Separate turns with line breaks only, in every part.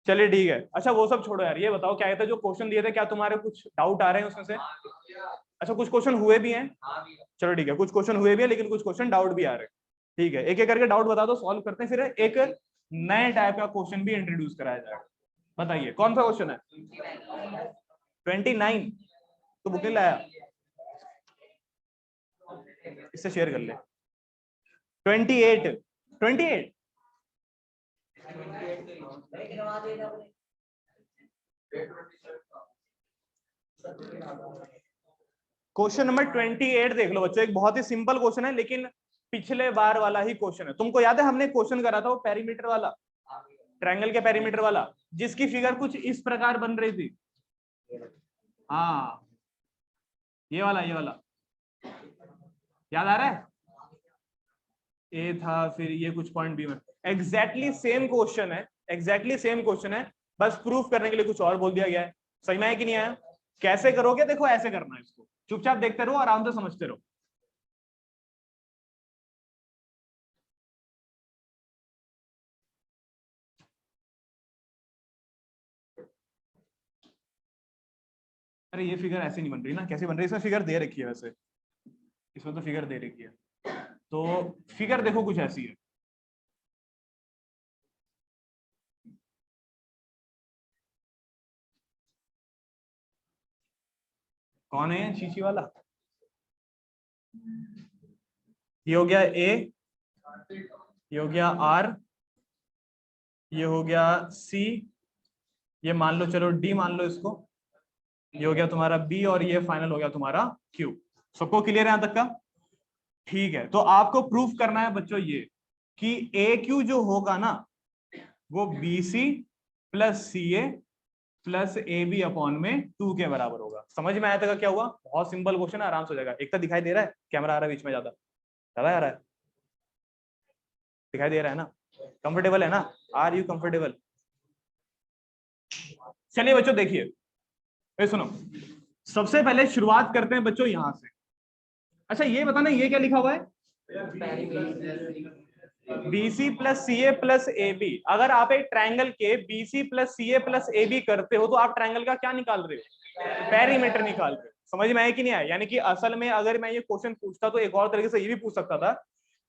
चलिए ठीक है। अच्छा वो सब छोड़ो यार, ये बताओ क्या कहते हैं जो क्वेश्चन दिए थे, क्या तुम्हारे कुछ डाउट आ रहे हैं उसमें से? अच्छा कुछ क्वेश्चन हुए भी हैं? चलो ठीक है, कुछ क्वेश्चन हुए भी हैं लेकिन कुछ क्वेश्चन डाउट भी आ रहे हैं। ठीक है, एक एक करके डाउट बता दो, सॉल्व करते हैं, फिर एक नए टाइप का क्वेश्चन भी इंट्रोड्यूस कराया जाएगा। बताइए कौन सा क्वेश्चन है? 29 तो बुक नहीं लाया, इससे शेयर कर ले। 28 क्वेश्चन नंबर 28 देख लो बच्चों। एक बहुत ही सिंपल क्वेश्चन है लेकिन पिछले बार वाला ही क्वेश्चन है। तुमको याद है हमने क्वेश्चन करा था वो पेरीमीटर वाला, ट्रायंगल के पेरीमीटर वाला, जिसकी फिगर कुछ इस प्रकार बन रही थी। हाँ ये वाला याद आ रहा है? ए था, फिर ये कुछ पॉइंट बी में। एग्जैक्टली सेम क्वेश्चन है, एग्जैक्टली सेम क्वेश्चन है, बस प्रूफ करने के लिए कुछ और बोल दिया गया है। सही में है कि नहीं आया? कैसे करोगे? देखो ऐसे करना है इसको, चुपचाप देखते रहो, आराम से समझते रहो। अरे ये फिगर ऐसे नहीं बन रही ना, कैसे बन रही है? इसमें फिगर दे रखी है वैसे, इसमें तो फिगर दे रखी है, तो फिगर देखो कुछ ऐसी है। कौन है शीशी वाला? ये हो गया ए, ये हो गया आर, ये हो गया सी, ये मान लो, चलो डी मान लो इसको, ये हो गया तुम्हारा बी, और ये फाइनल हो गया तुम्हारा क्यू। सबको क्लियर है यहां तक का? ठीक है, तो आपको प्रूफ करना है बच्चों ये कि ए क्यू जो होगा ना वो B C plus C A plus A B upon में 2 के बराबर होगा। समझ में आया था क्या हुआ? बहुत सिंपल क्वेश्चन है, आराम से हो जाएगा। एक तो दिखाई दे रहा है, कैमरा आ रहा है बीच में, ज्यादा ज्यादा आ रहा है, दिखाई दे रहा है ना? कंफर्टेबल है ना? Are you comfortable? चलिए बच्चों देखिए, सुनो, सबसे पहले शुरुआत करते हैं बच्चों यहां से। अच्छा ये बताना ये क्या लिखा हुआ है? BC plus C A plus A B. अगर आप एक ट्रायंगल के BC plus C A plus A B करते हो तो आप ट्रायंगल का क्या निकाल रहे हो? पेरीमीटर निकाल रहे हो। समझ में आया कि नहीं आया? यानी कि असल में अगर मैं ये क्वेश्चन पूछता तो एक और तरीके से ये भी पूछ सकता था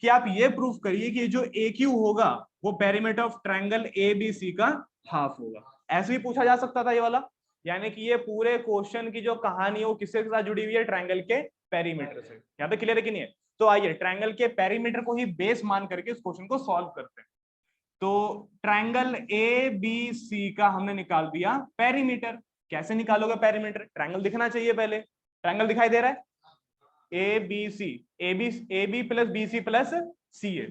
कि आप ये प्रूफ करिए कि जो ए क्यू होगा वो perimeter of triangle A B C का हाफ होगा। ऐसे भी पूछा जा सकता था ये वाला। यानी कि ये पूरे क्वेश्चन की जो कहानी है वो किसके साथ जुड़ी हुई है? ट्रायंगल के पेरीमीटर से। यहाँ पे क्लियर है कि नहीं है? तो आइए ट्रायंगल के पेरीमीटर को ही बेस मान करके इस क्वेश्चन को सॉल्व करते हैं। तो ट्रायंगल ए बी सी का हमने निकाल दिया पेरीमीटर। कैसे निकालोगे पेरीमीटर? ट्रायंगल दिखना चाहिए पहले। ट्रायंगल दिखाई दे रहा है? A B C, A B plus B C plus C A.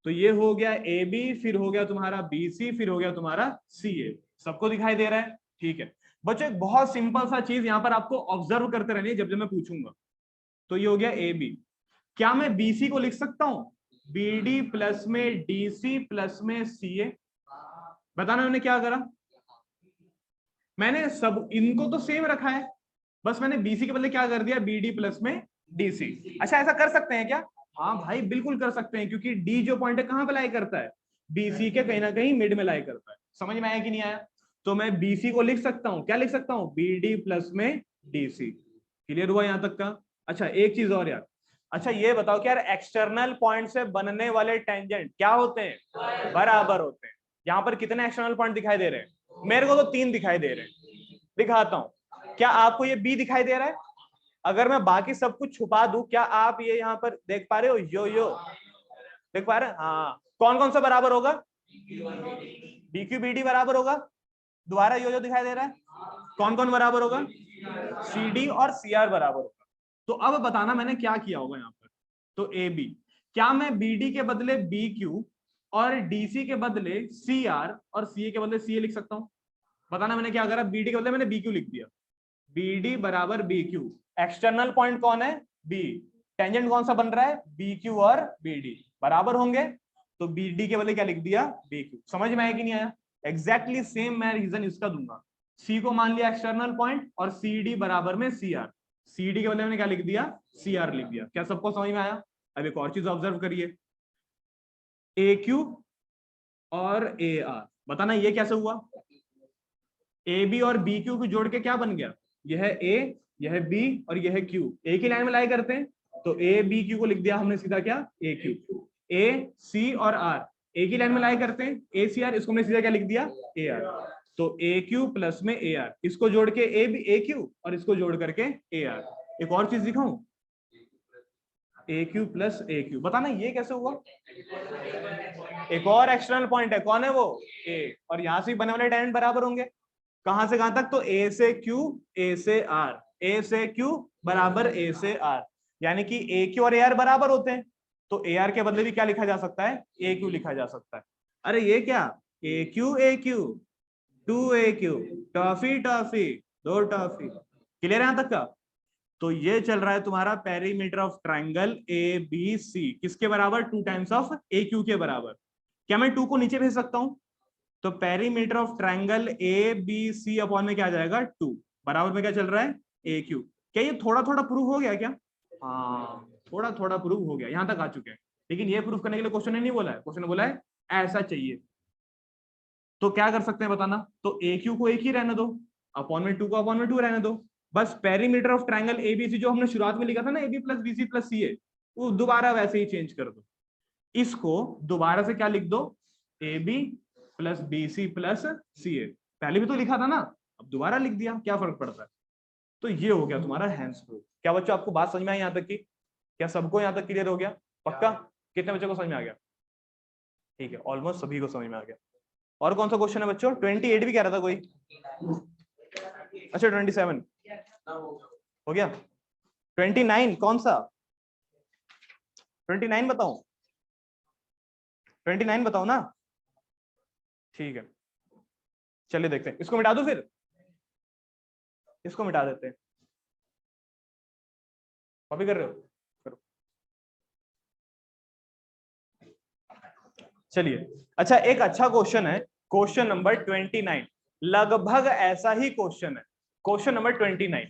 तो ये हो गया ए बी, फिर हो गया तुम्हारा बी सी, फिर हो गया तुम्हारा सी ए। सबको दिखाई दे रहा है? ठीक है बच्चों, एक बहुत सिंपल सा चीज यहां पर आपको ऑब्जर्व करते रहनी है जब जब मैं पूछूंगा। तो ये हो गया ए बी। क्या मैं बीसी को लिख सकता हूं बीडी प्लस में डीसी प्लस में सीए? बताना मैंने क्या करा? मैंने सब इनको तो सेम रखा है, बस मैंने बीसी के बदले क्या कर दिया? बीडी प्लस में डीसी। अच्छा ऐसा कर सकते हैं क्या? हाँ भाई बिल्कुल कर सकते हैं, क्योंकि डी जो पॉइंट है कहां पे लाई करता है? बीसी के कहीं ना कहीं मिड में लाई करता है। समझ में आया कि नहीं आया? तो मैं बीसी को लिख सकता हूं, क्या लिख सकता हूं? बीडी प्लस में डीसी। क्लियर हुआ यहां तक का? अच्छा एक चीज और यार, अच्छा ये बताओ कि यार एक्सटर्नल पॉइंट से बनने वाले टेंजेंट क्या होते हैं? बराबर होते हैं। यहां पर कितने एक्सटर्नल पॉइंट दिखाई दे रहे हैं? मेरे को तो 3 दिखाई दे रहे हैं। दिखाता हूं, क्या आपको ये बी दिखाई दे रहा है? अगर मैं बाकी सब कुछ छुपा दूं, क्या आप ये यहाँ पर देख पा रहे हो? यो देख पा रहे हैं? हाँ, कौन कौन सा बराबर होगा? डीक्यू बीडी बराबर होगा। दोबारा यो दिखाई दे रहा है? कौन कौन बराबर होगा? CD और CR बराबर होगा। तो अब बताना मैंने क्या किया होगा यहाँ पर। तो ए बी, क्या मैं BD के बदले BQ और DC के बदले CR और CA के बदले CA लिख सकता हूं? बताना मैंने क्या करा? BD के बदले मैंने BQ लिख दिया। BD बराबर BQ। एक्सटर्नल पॉइंट कौन है? B। टेंजेंट कौन सा बन रहा है? BQ और BD बराबर होंगे, तो BD के बदले क्या लिख दिया? BQ। समझ में आया कि नहीं आया? एग्जैक्टली सेम मैं रीजन इसका दूंगा। C को मान लिया एक्सटर्नल पॉइंट और CD बराबर में CR। CD के बदले मैंने क्या लिख दिया? CR लिख दिया। क्या सबको समझ में आया? अब एक और चीज ऑब्जर्व करिए, AQ और AR। बताना ये कैसे हुआ? ए बी और बी क्यू को जोड़ के क्या बन गया, यह ए, यह बी और यह क्यू, एक ही लाइन में लाई करते हैं, तो ए बी क्यू को लिख दिया हमने सीधा क्या, ए क्यू। ए सी और आर एक ही लाइन में लाई करते हैं, ए सी आर, इसको हमने सीधा क्या लिख दिया, ए आर। तो ए क्यू प्लस में ए आर, इसको जोड़ के ए बी ए क्यू और इसको जोड़ करके ए आर। एक और चीज दिखाऊं, ए क्यू प्लस ए क्यू, बताना ये कैसे हुआ। एक और एक्सटर्नल पॉइंट है, कौन है वो, ए, और यहां से बने वाले टेंजेंट बराबर होंगे, कहां से कहां तक, तो ए से क्यू, ए से आर, ए से क्यू बराबर ए से आर, यानी कि ए क्यू और ए आर बराबर होते हैं, तो ए आर के बदले भी क्या लिखा जा सकता है, ए क्यू लिखा जा सकता है। अरे ये क्या, A Q 2 AQ, toffee toffee 2 toffee, clear है यहां तक का। तो ये चल रहा है तुम्हारा perimeter of triangle A B C, किसके बराबर, 2 टाइम्स ऑफ ए क्यू के बराबर। क्या मैं 2 को नीचे भेज सकता हूं, तो perimeter of triangle A B C upon में क्या आ जाएगा, 2 बराबर में क्या चल रहा है, ए क्यू। क्या ये थोड़ा थोड़ा प्रूव हो गया क्या, हाँ थोड़ा थोड़ा प्रूव हो गया, यहां तक आ चुके हैं। लेकिन ये प्रूव करने के लिए क्वेश्चन ने नहीं बोला है, क्वेश्चन ने बोला है ऐसा चाहिए। तो क्या कर सकते हैं बताना, तो ए क्यू को एक ही रहने दो, अपॉन में 2 को अपॉन में 2 रहने दो, बस पेरीमीटर ऑफ ट्राइंगल एबीसी जो हमने शुरुआत में लिखा था ना, A B plus B C plus C A, वो दोबारा वैसे ही चेंज कर दो, इसको दोबारा से क्या लिख दो, A B plus B C plus C A, पहले भी तो लिखा था ना, अब दोबारा लिख दिया, क्या फर्क पड़ता है। तो ये हो गया तुम्हारा हैंस प्रूफ। क्या बच्चों आपको बात समझ में आई यहाँ तक की, क्या सबको यहाँ तक क्लियर हो गया, पक्का, कितने बच्चों को समझ में आ गया, ठीक है, ऑलमोस्ट सभी को समझ में आ गया। और कौन सा क्वेश्चन है बच्चों, 28 भी कह रहा था कोई, अच्छा 27 हो गया, 29 कौन सा, 29 बताऊं, 29 बताओ ना, ठीक है, चलिए देखते हैं, इसको मिटा दो, फिर इसको मिटा देते हैं, कॉपी कर रहे हो, करो, चलिए। अच्छा एक अच्छा क्वेश्चन है, क्वेश्चन नंबर 29, लगभग ऐसा ही क्वेश्चन है, क्वेश्चन नंबर 29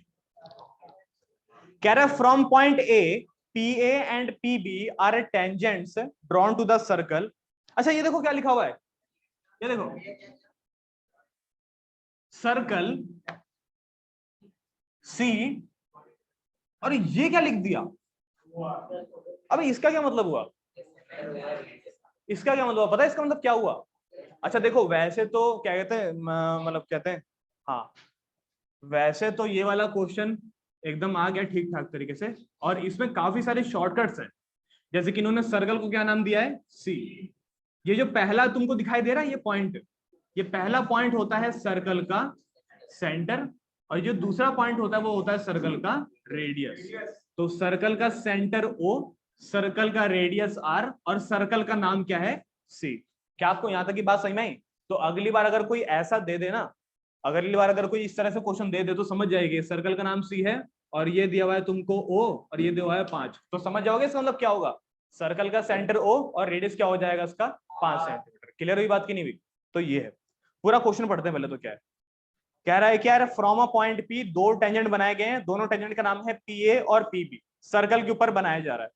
कह रहा है from point A PA and PB are tangents drawn to the circle. अच्छा ये देखो क्या लिखा हुआ है, ये देखो सर्कल C, और ये क्या लिख दिया, अबे इसका क्या मतलब हुआ, इसका क्या मतलब हुआ, पता है इसका मतलब क्या हुआ। अच्छा देखो वैसे तो क्या कहते हैं, मतलब कहते हैं, हाँ वैसे तो ये वाला क्वेश्चन एकदम आ गया ठीक ठाक तरीके से, और इसमें काफी सारे शॉर्टकट्स हैं, जैसे कि इन्होंने सर्कल को क्या नाम दिया है, सी। ये जो पहला तुमको दिखाई दे रहा है ये पॉइंट, ये पहला पॉइंट होता है सर्कल का सेंटर, और जो दूसरा पॉइंट होता है वो होता है सर्कल का रेडियस। तो सर्कल का सेंटर O, सर्कल का रेडियस R, और सर्कल का नाम क्या है, C। क्या आपको यहां तक की बात समझ में आई। तो अगली बार अगर कोई ऐसा दे देना, अगली बार अगर कोई इस तरह से क्वेश्चन दे दे तो समझ जाएगी सर्कल का नाम C है, और ये दिया हुआ है तुमको O, और ये दिया हुआ है 5, तो समझ जाओगे इसका मतलब क्या होगा, सर्कल का सेंटर O और रेडियस क्या हो जाएगा इसका, 5 सेंटीमीटर। क्लियर हुई बात की नहीं हुई। तो ये है पूरा क्वेश्चन, पढ़ते हैं पहले तो क्या है, कह रहा है क्या है, from a point P 2 tangent बनाए गए हैं, दोनों टेंजेंट का नाम है PA और PB, सर्कल के ऊपर बनाया जा रहा है।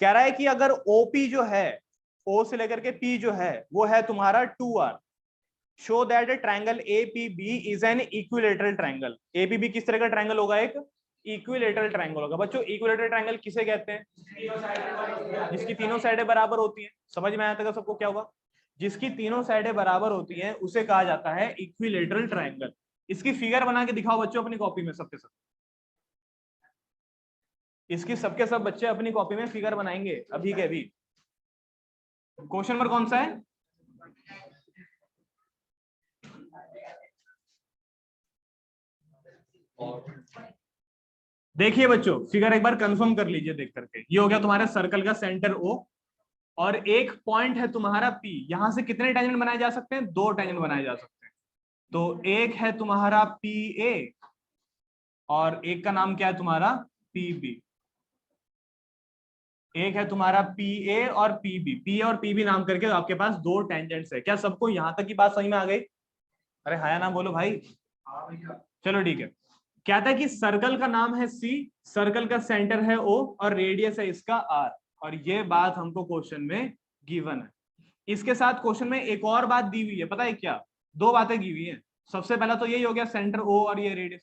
कह रहा है कि अगर OP जो है, O से लेकर के P जो है वो है तुम्हारा 2R, show that triangle APB is an equilateral triangle. APB किस तरह का ट्राइंगल होगा, एक इक्विलेटरल ट्राइंगल होगा। बच्चों इक्विलेटरल ट्राइंगल किसे कहते हैं, जिसकी तीनों साइडें बराबर होती हैं। समझ में आया था सबको क्या होगा, जिसकी तीनों साइडें बराबर होती हैं उसे कहा जाता है इक्विलेटरल ट्राइंगल। इसकी फिगर बना के दिखाओ बच्चों अपनी कॉपी में, सबके सब, इसकी सबके सब बच्चे अपनी कॉपी में फिगर बनाएंगे अभी के अभी। क्वेश्चन नंबर कौन सा है, देखिए बच्चों फिगर एक बार कंफर्म कर लीजिए देख करके। ये हो गया तुम्हारे सर्कल का सेंटर O, और एक पॉइंट है तुम्हारा P। यहां से कितने टेंजेंट बनाए जा सकते हैं, 2 टेंजेंट बनाए जा सकते हैं। तो एक है तुम्हारा PA और एक का नाम क्या है तुम्हारा PB। एक है तुम्हारा PA और PB, PA और PB नाम करके आपके पास 2 टेंजेंट्स है। क्या सबको यहां तक की बात समझ में आ गई, अरे हाया ना बोलो भाई, चलो ठीक है। कहता है कि सर्कल का नाम है C, सर्कल का सेंटर है O, और रेडियस है इसका R, और ये बात हमको क्वेश्चन में गिवन है। इसके साथ क्वेश्चन में एक और बात दी हुई है, पता है क्या, 2 बातें दी हुई है। सबसे पहला तो यही हो गया सेंटर ओ और ये रेडियस,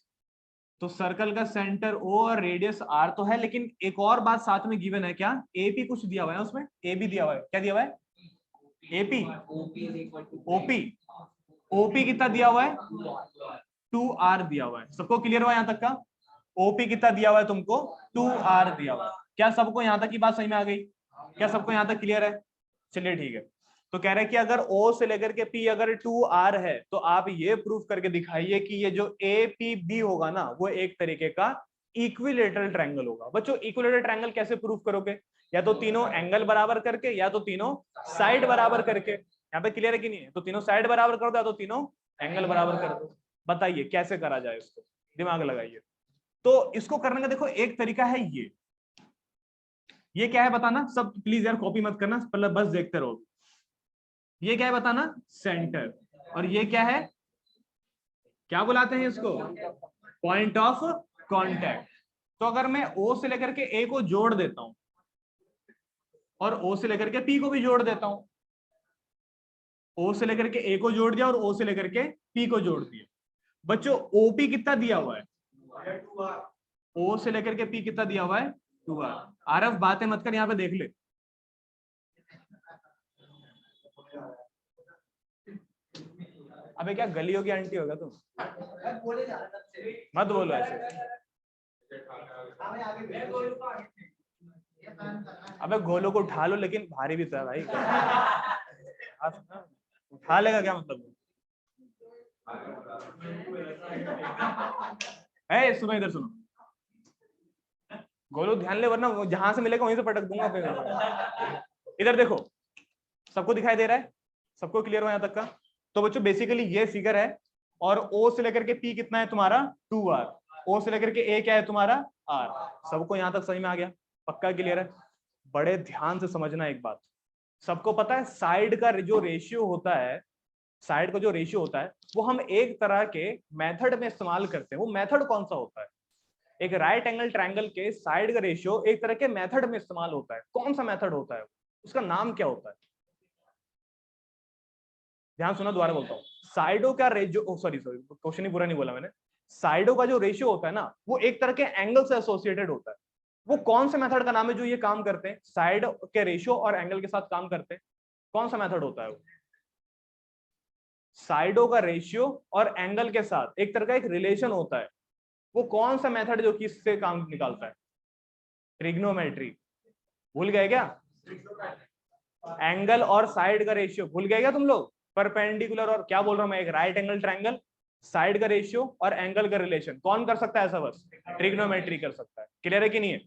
तो सर्कल का सेंटर ओ और रेडियस आर तो है, लेकिन एक और बात साथ में गिवन है, क्या एपी कुछ दिया हुआ है उसमें, ए भी दिया हुआ है, क्या दिया हुआ है एपी, ओपी, ओपी कितना दिया हुआ है 2r दिया हुआ है। सबको क्लियर हुआ यहां तक का? ओपी कितना दिया हुआ है तुमको 2r दिया हुआ है। क्या सबको यहां तक की बात समझ में आ गई? क्या सबको यहां तक क्लियर है? चलिए ठीक है। तो कह रहे हैं कि अगर O से लेकर के P अगर 2r है तो आप ये प्रूफ करके दिखाइए कि ये जो APB होगा ना वो एक तरीके का इक्विलेटरल ट्रायंगल होगा। बच्चों इक्विलेटरल ट्रायंगल कैसे प्रूफ करोगे? या तो तीनों एंगल बराबर करके, या तो तीनों साइड बराबर करके। यहाँ पे क्लियर है कि नहीं है? तो तीनों साइड बराबर कर दो या तो तीनों एंगल बराबर कर दो। बताइए कैसे करा जाए इसको, दिमाग लगाइए। तो इसको करने का देखो एक तरीका है ये क्या है बताना सब, प्लीज यार कॉपी मत करना, पहले बस देखते रहो। ये क्या है बताना? सेंटर। और ये क्या है, क्या बुलाते हैं इसको? Point of contact. तो अगर मैं O से लेकर के A को जोड़ देता हूं और O से लेकर के P को भी जोड़ देता हूं, O से लेकर के A को जोड़ दिया और O से लेकर के P को जोड़ दिया, बच्चों OP कितना दिया हुआ है? O से लेकर के P कितना दिया हुआ है? 2r। आरफ बातें मत कर, यहां पे देख ले। अबे क्या गलियों की आंटी होगा तुम? मत बोलो ऐसे। अबे गोलों को उठा लो, लेकिन भारी भी तो है भाई। उठा लेगा क्या मतलब? सुनो इधर सुनो, गोलू ध्यान ले वरना जहां से मिलेगा वहीं से पटक दूंगा फिर। इधर देखो, सबको दिखाई दे रहा है? सबको क्लियर हो यहां तक का? तो बच्चों बेसिकली ये फिगर है और O से लेकर के P कितना है तुम्हारा 2r, O से लेकर के A क्या है तुम्हारा r। सबको यहां तक समझ में आ गया? पक्का क्लियर है? बड़े ध्यान से समझना एक बात, सबको पता है साइड का जो रेशियो होता है, साइड का जो रेशियो होता है वो हम एक तरह के मेथड में इस्तेमाल करते हैं। वो मेथड कौन सा होता है? एक राइट एंगल ट्रायंगल के साइड का रेशियो एक तरह के मेथड में इस्तेमाल होता है। कौन सा मेथड होता है? उसका नाम क्या होता है? ध्यान सुना, दोबारा बोलता हूँ। साइडों का रेशियो, सॉरी क्वेश्चन ही पूरा नहीं बोला मैंने। साइडों का जो रेशियो होता है ना वो एक तरह के एंगल से एसोसिएटेड होता है। वो कौन से मेथड का नाम है जो ये काम करते हैं, साइड के रेशियो और एंगल के साथ काम करते हैं? कौन सा मेथड होता है वो? साइडों का रेशियो और एंगल के साथ एक तरह का एक रिलेशन होता है। वो कौन सा मेथड जो कि इससे काम निकालता है? ट्रिग्नोमेट्री। भूल गए क्या? एंगल और साइड का रेशियो भूल गए क्या तुम लोग? परपेंडिकुलर और क्या बोल रहा हूं मैं, एक राइट एंगल ट्रायंगल, साइड का रेशियो और एंगल का रिलेशन कौन कर सकता है ऐसा? बस ट्रिग्नोमेट्री कर सकता है। क्लियर है कि नहीं है?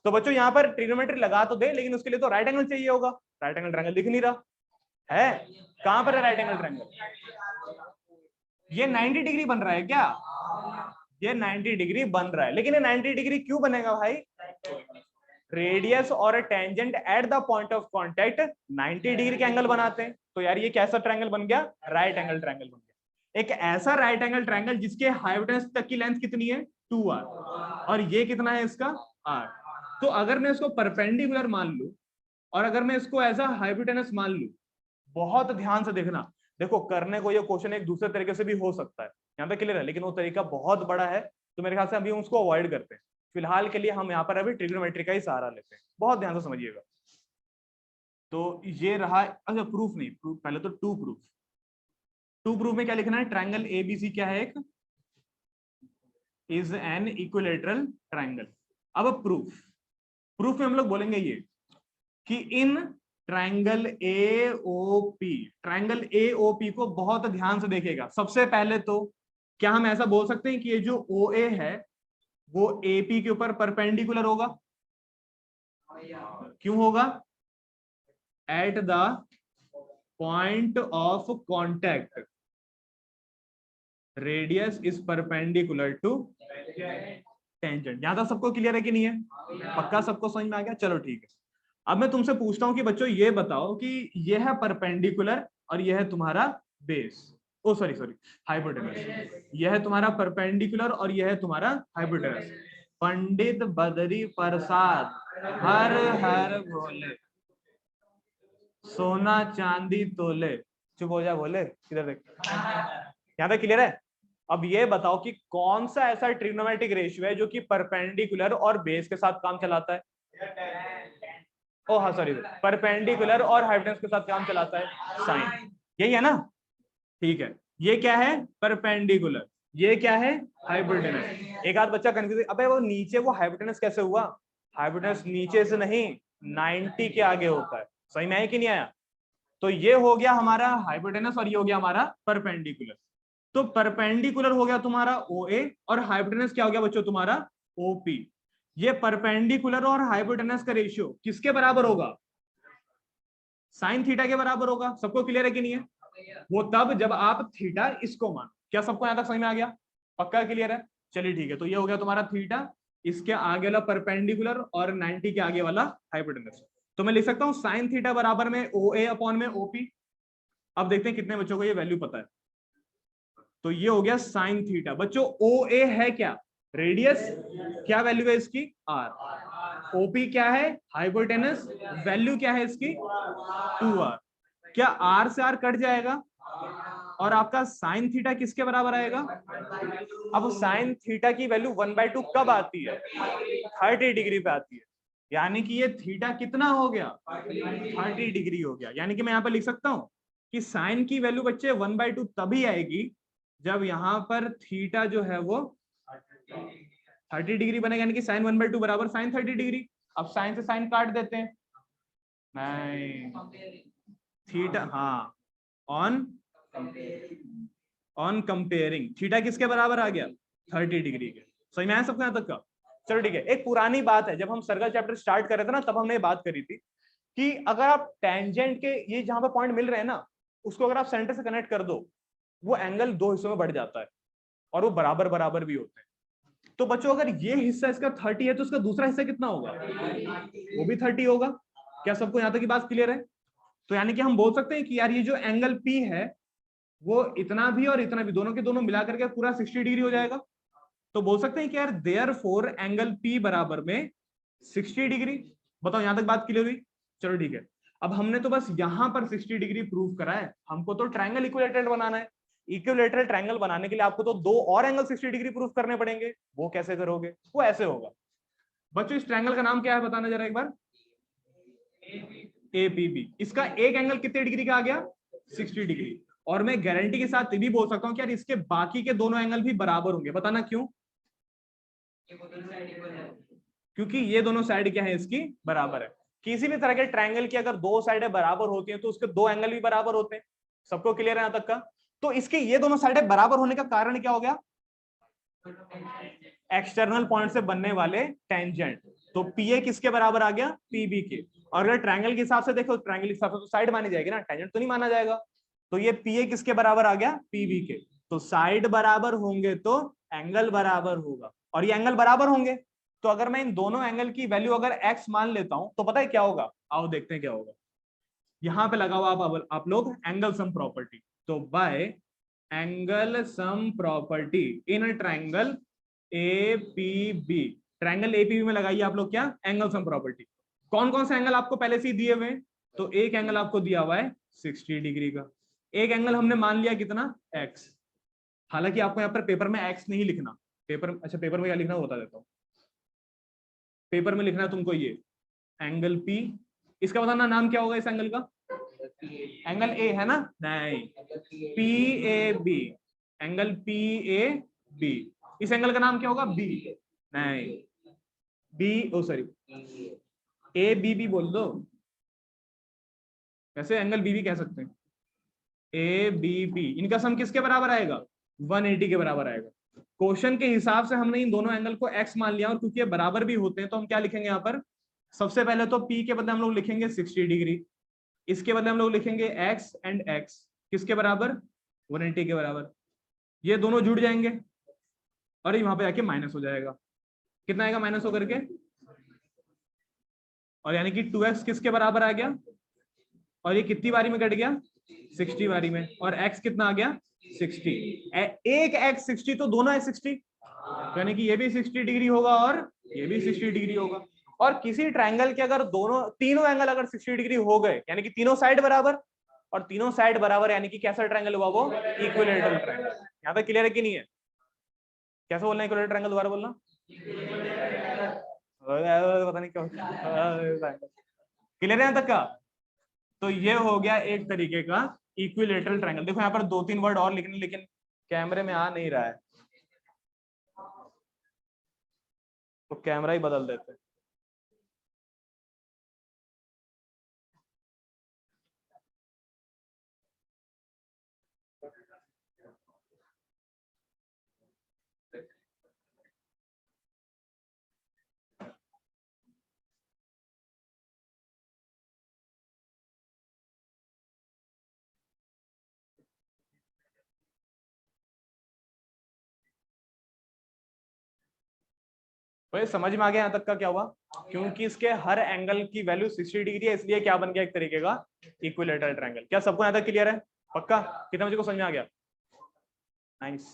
तो बच्चों यहाँ पर ट्रिग्नोमेट्री लगा तो दे, लेकिन उसके लिए तो राइट एंगल चाहिए होगा। राइट एंगल ट्रायंगल दिख नहीं रहा है, कहां पर है राइट एंगल ट्रायंगल? ये 90 डिग्री बन रहा है क्या? ये 90 डिग्री बन रहा है, लेकिन ये 90 डिग्री क्यों बनेगा भाई? रेडियस और tangent at the point of contact 90 degree के एंगल बनाते हैं। तो यार ये कैसा ट्रायंगल बन गया? राइट एंगल ट्रायंगल बन गया। एक ऐसा राइट एंगल ट्रायंगल जिसके हाइपोटेनस तक की लेंथ कितनी है 2r, और ये कितना है इसका r। तो अगर मैं इसको परपेंडिकुलर मान लूं और अगर मैं इसको एज अ हाइपोटेनस मान लूं, बहुत ध्यान से देखना, देखो करने को ये क्वेश्चन एक दूसरे तरीके से भी हो सकता है, यहाँ पे क्लियर है, लेकिन वो तरीका बहुत बड़ा है तो मेरे ख्याल से अभी उसको अवॉइड करते हैं। फिलहाल के लिए हम यहाँ पर अभी ट्रिग्नोमेट्री का ही सहारा लेते हैं। बहुत ध्यान से समझिएगा। तो ये रहा, अच्छा प्रूफ नहीं, प्रूफ पहले तो टू प्रूफ। टू प्रूफ में क्या लिखना है? ट्रायंगल एबीसी क्या है? एक इज एन इक्विलेटरल ट्रायंगल। अब प्रूफ, प्रूफ में हम लोग बोलेंगे ये कि in triangle AOP, triangle AOP को बहुत ध्यान से देखिएगा। सबसे पहले तो क्या हम ऐसा बोल सकते हैं कि ये जो ओए है वो एपी के ऊपर परपेंडिकुलर होगा? क्यों होगा? At the point of contact radius is perpendicular to tangent. यहां तक सबको क्लियर है कि नहीं है? पक्का सबको समझ में आ गया? चलो ठीक है। अब मैं तुमसे पूछता हूं कि बच्चों ये बताओ कि यह है परपेंडिकुलर और यह है तुम्हारा बेस, ओ सॉरी हाइपोटेनस। यह है तुम्हारा परपेंडिकुलर और यह है तुम्हारा हाइपोटेनस। पंडित बदरी प्रसाद हर हर बोले, सोना चांदी तोले। चुप हो जा बोले, इधर देख। यहाँ तक क्लियर है? अब ये बताओ कि कौन सा ऐसा ट्रिग्नोमेट्रिक रेशियो है जो कि परपेंडिकुलर और बेस के साथ काम चलाता है? ओ हाँ सॉरी, परपेंडिकुलर और हाइपोटेनस के साथ काम चलाता है साइन, यही है ना? ठीक है, ये क्या है? परपेंडिकुलर, ये क्या है? हाइपोटेनस। एक आध बच्चा कंफ्यूज, अबे वो नीचे वो हाइपोटेनस कैसे हुआ? हाइपोटेनस नीचे से नहीं 90 के आगे होता है, सही में है कि नहीं आया? तो ये हो गया हमारा हाइपोटेनस और ये हो गया हमारा परपेंडिकुलर। तो परपेंडिकुलर हो गया तुम्हारा OA और हाइपोटेनस क्या हो गया बच्चों तुम्हारा? OP। ये परपेंडिकुलर और हाइपोटेनस का रेशियो किसके बराबर होगा? साइन थीटा के बराबर होगा। सबको क्लियर है कि नहीं है? वो तब जब आप थीटा इसको मानो। क्या सबको यहां तक समझ में आ गया? पक्का क्लियर है? चलिए ठीक है, तो ये हो गया तुम्हारा थीटा, इसके आगे वाला परपेंडिकुलर और 90 के आगे वाला हाइपोटेनस। तो मैं लिख सकता हूं साइन थीटा बराबर में OA अपॉन में OP। अब देखते हैं कितने बच्चों को ये वैल्यू पता है। तो ये हो गया साइन थीटा। बच्चों OA है क्या? रेडियस। क्या वैल्यू है इसकी? R। OP क्या है? हाइपोटेनस। वैल्यू क्या है इसकी? 2R। क्या R से R कट जाएगा और आपका साइन थीटा किसके बराबर आएगा? अब साइन थीटा की वैल्यू 1/2 कब आती है? 30 डिग्री पे आती है। यानी कि ये थीटा कितना हो गया? 30 डिग्री हो गया। यानी कि मैं यहाँ पर लिख सकता हूं कि साइन की वैल्यू बच्चे 1/2 तभी आएगी जब यहाँ पर थीटा जो है वो 30 डिग्री बनेगा, यानी कि साइन 1/2 बराबर साइन 30 डिग्री। अब साइन से साइन काट देते हैं, नहीं थीटा, हाँ ऑन कंपेयरिंग थीटा किसके बराबर आ गया? 30 डिग्री के। सही में है सबको यहाँ तक का? चलो ठीक है, एक पुरानी बात है, जब हम सर्कल चैप्टर स्टार्ट कर रहे थे ना तब हमने ये बात करी थी कि अगर आप टेंजेंट के ये जहां पे पॉइंट मिल रहे हैं ना उसको अगर आप सेंटर से कनेक्ट कर दो वो एंगल दो हिस्सों में बढ़ जाता है और वो बराबर बराबर भी होते हैं। तो बच्चों अगर ये हिस्सा इसका 30 है तो उसका दूसरा हिस्सा कितना होगा? वो भी 30 होगा। क्या सबको यहां तक की बात क्लियर है? तो यानी कि हम बोल सकते हैं कि यार ये जो एंगल P है वो इतना भी और इतना भी दोनों के दोनों मिला करके पूरा 60 डिग्री हो जाएगा। तो बोल सकते हैं कि यार देयरफॉर एंगल P बराबर में 60 डिग्री। बताओ यहां तक बात क्लियर हुई? चलो ठीक है, अब हमने तो बस यहां पर 60 डिग्री प्रूव करा है, हमको तो ट्रायंगल इक्विलैटरल बनाना है। इक्विलैटरल ट्रायंगल बनाने के लिए आपको तो दो और एंगल 60 डिग्री प्रूव करने पड़ेंगे। वो कैसे करोगे? वो ऐसे होगा बच्चों, इस ट्रायंगल का नाम क्या है बताना जरा एक बार? APB। इसका एक एंगल कितने डिग्री का आ गया? 60 डिग्री। और मैं गारंटी के साथ ये भी बोल सकता हूं कि यार इसके बाकी के दोनों एंगल भी बराबर होंगे। बताना क्यों? क्योंकि ये दोनों साइड क्या है इसकी? बराबर है। किसी भी तरह के ट्रायंगल की अगर दो साइडें बराबर होती हैं तो उसके दो एंगल भी बराबर होते हैं। सबको क्लियर है यहां तक का? तो इसके ये दोनों साइडें बराबर होने का कारण क्या हो गया? एक्सटर्नल पॉइंट से बनने वाले टेंजेंट। तो PA किसके बराबर आ गया? PB के। और अगर ट्रायंगल के हिसाब से देखो, ट्रायंगल के हिसाब से तो साइड मानी जाएगी ना, टेंजेंट तो नहीं माना जाएगा। तो ये PA किसके बराबर आ गया? PB के। तो साइड बराबर होंगे तो एंगल बराबर होगा, और ये एंगल बराबर होंगे तो अगर मैं इन दोनों एंगल की वैल्यू अगर x मान लेता हूं तो पता है क्या होगा? आओ देखते हैं क्या होगा। यहां पे लगा हुआ आप लोग एंगल सम प्रॉपर्टी। तो bye angle sum property in triangle APB, triangle APB में लगाइए आप लोग क्या? Angle sum property. कौन कौन से एंगल आपको पहले से ही दिए हुए हैं? तो एक एंगल आपको दिया हुआ है 60 डिग्री का, एक एंगल हमने मान लिया कितना? x। हालांकि आपको यहाँ पर पेपर में x नहीं लिखना, पेपर, अच्छा पेपर में क्या लिखना बता देता हूँ। पेपर में लिखना है तुमको ये एंगल P, इसका बताना नाम क्या होगा इस एंगल का? एंगल A है ना? नहीं, PAB, एंगल PAB। इस एंगल का नाम क्या होगा? B। नहीं, B, ओ सॉरी, ABB बोल दो। वैसे एंगल BB कह सकते हैं। ABB, इनका सम किसके बराबर आएगा? 180 के बराबर आएगा। क्वेश्चन के हिसाब से हमने इन दोनों एंगल को x मान लिया और क्योंकि ये बराबर भी होते हैं तो हम क्या लिखेंगे यहाँ पर? सबसे पहले तो P के बदले हम लोग लिखेंगे 60 डिग्री, इसके बदले हम लोग लिखेंगे x एंड x किसके बराबर? 180 के बराबर। ये दोनों जुड़ जाएंगे और वहां पे आके माइनस हो जाएगा। कितना आएगा माइनस होकर के? और यानी कि 2x किसके बराबर आ गया? और ये कितनी बारी में कट गया? 60 बारी में। और x कितना आ गया? 60। एक x 60 तो दोनों x 60, यानी कि ये भी 60 डिग्री होगा और ये भी 60 डिग्री होगा। और किसी ट्रायंगल के अगर दोनों तीनों एंगल अगर 60 डिग्री हो गए यानी कि तीनों साइड बराबर, और तीनों साइड बराबर, यानी कि कैसा ट्रायंगल हुआ वो? Equilateral triangle. यहाँ तक क्लियर है कि नहीं है? कैसे बोलना है इक्विलैटरल ट्रायंगल? दोबारा बोलना। पता नहीं क्या क्लियर है यहाँ तक का? तो ये हो गया एक तरीके का इक्विलैटरल ट्रायंगल। देखो यहाँ पर 2-3 वर्ड और लिखने, लेकिन कैमरे में आ नहीं रहा है तो कैमरा ही बदल देते हैं। तो समझ में आ गया यहाँ तक का क्या हुआ? क्योंकि इसके हर एंगल की वैल्यू 60 डिग्री है, इसलिए क्या बन गया एक तरीके का इक्विलैटरल ट्रायंगल। क्या सबको यहाँ तक क्लियर है? पक्का? कितना मुझे को समझ में आ गया? नाइस।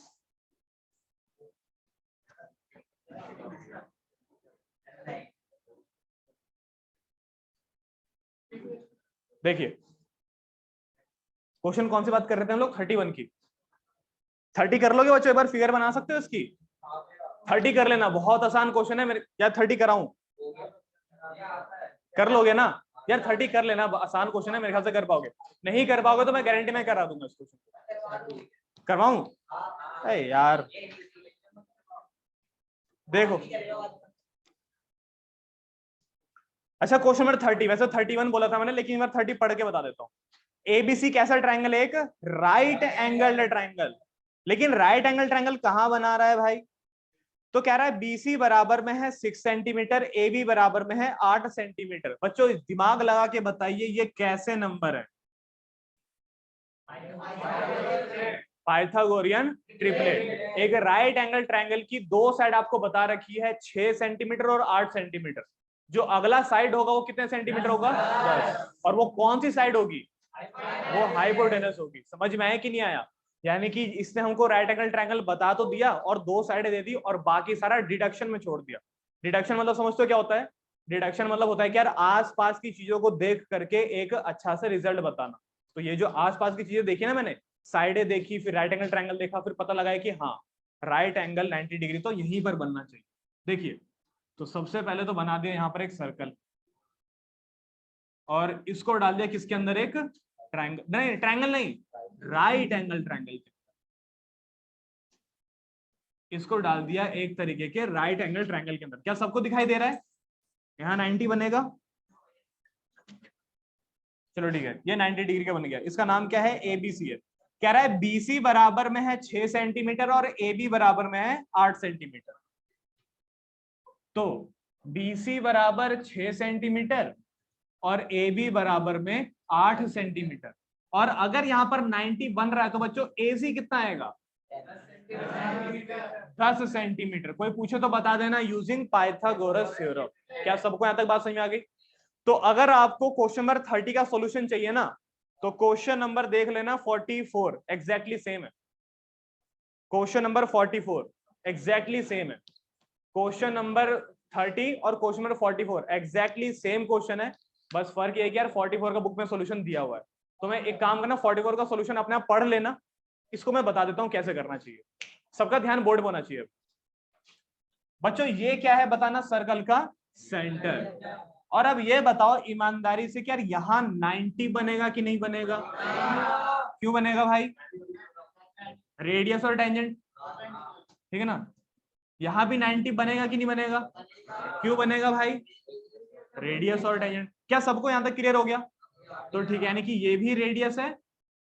देखिए क्वेश्चन कौन सी बात कर रहे थे हम लोग? 31 की। 30 कर लोगे बच्चों? एक बार फिगर बना सकते हो इसकी? 30 कर लेना, बहुत आसान क्वेश्चन है मेरे। या 30 कराऊं? कर लोगे ना यार? 30 कर लेना, आसान क्वेश्चन है, मेरे ख्याल से कर पाओगे। नहीं कर पाओगे तो मैं गारंटी में करा दूंगा इस क्वेश्चन। करवाऊं? अरे यार देखो, अच्छा क्वेश्चन नंबर 30, वैसे 31 बोला था मैंने, लेकिन मैं 30 पढ़ के बता देता हूँ। एबीसी कैसा ट्रायंगल है? एक राइट एंगल ट्रायंगल। लेकिन राइट एंगल ट्रायंगल कहां बना रहा है भाई? तो कह रहा है बीसी बराबर में है 6 सेंटीमीटर, ए बी बराबर में है 8 सेंटीमीटर। बच्चों दिमाग लगा के बताइए ये कैसे नंबर है? Pythagorean triplet. एक राइट एंगल ट्रायंगल की दो साइड आपको बता रखी है 6 सेंटीमीटर और 8 सेंटीमीटर। जो अगला साइड होगा वो कितने सेंटीमीटर होगा? 10। और वो कौन सी साइड होगी? वो हाइपोटेनस होगी। समझ में आया कि नहीं आया? यानी कि इसने हमको राइट एंगल ट्रायंगल बता तो दिया और दो साइडें दे दी और बाकी सारा डिडक्शन में छोड़ दिया। डिडक्शन मतलब समझते हो क्या होता है? डिडक्शन मतलब होता है कि यार आसपास की चीजों को देख करके एक अच्छा से रिजल्ट बताना। तो ये जो आसपास की चीजें देखी ना मैंने, साइडें देखी, फिर राइट एंगल ट्रायंगल देखा, फिर पता लगा कि हाँ राइट एंगल 90 डिग्री तो यहीं पर बनना चाहिए। देखिए तो सबसे पहले तो बना दिया यहाँ पर एक सर्कल और इसको डाल दिया किसके अंदर? एक ट्रायंगल, नहीं ट्रायंगल नहीं, राइट एंगल ट्रायंगल। इसको डाल दिया एक तरीके के राइट एंगल ट्रायंगल के अंदर। क्या सबको दिखाई दे रहा है? यहाँ 90 बनेगा। चलो ठीक है, ये 90 डिग्री का बन गया। इसका नाम क्या है? एबीसी है। कह रहा है बीसी बराबर में है 6 सेंटीमीटर और एबी बराबर में है 8 सेंटीमीटर। तो बीसी बराबर 6 सेंटीमीटर और एबी बराबर में 8 सेंटीमीटर। और अगर यहां पर 90 बन रहा है तो बच्चों एसी कितना आएगा? 10 सेंटीमीटर। कोई पूछे तो बता देना यूजिंग पाइथागोरस थ्योरम। क्या सबको यहां तक बात समझ में आ गई? तो अगर आपको क्वेश्चन नंबर 30 का सॉल्यूशन चाहिए ना, तो क्वेश्चन नंबर देख लेना 44, एग्जैक्टली सेम है। क्वेश्चन नंबर 44 एग्जैक्टली सेम है। क्वेश्चन नंबर 30 और question number 44 exactly same question है। बस फर्क ये है कि यार 44 का बुक में सॉल्यूशन दिया हुआ है। तो मैं एक काम करना, 44 का सॉल्यूशन अपने आप पढ़ लेना, इसको मैं बता देता हूं कैसे करना चाहिए। सबका ध्यान बोर्ड में होना चाहिए। बच्चों ये क्या है बताना? सर्कल का सेंटर। और अब ये बताओ ईमानदारी से कि यार यहाँ 90 बनेगा कि नहीं बनेगा? क्यों बनेगा भाई? रेडियस और टेंजेंट, ठीक है ना? यहाँ भी 90 बनेगा कि नहीं बनेगा? क्यों बनेगा भाई? रेडियस और टेंजेंट। क्या सबको यहां तक क्लियर हो गया? तो ठीक है, यानी कि ये भी रेडियस है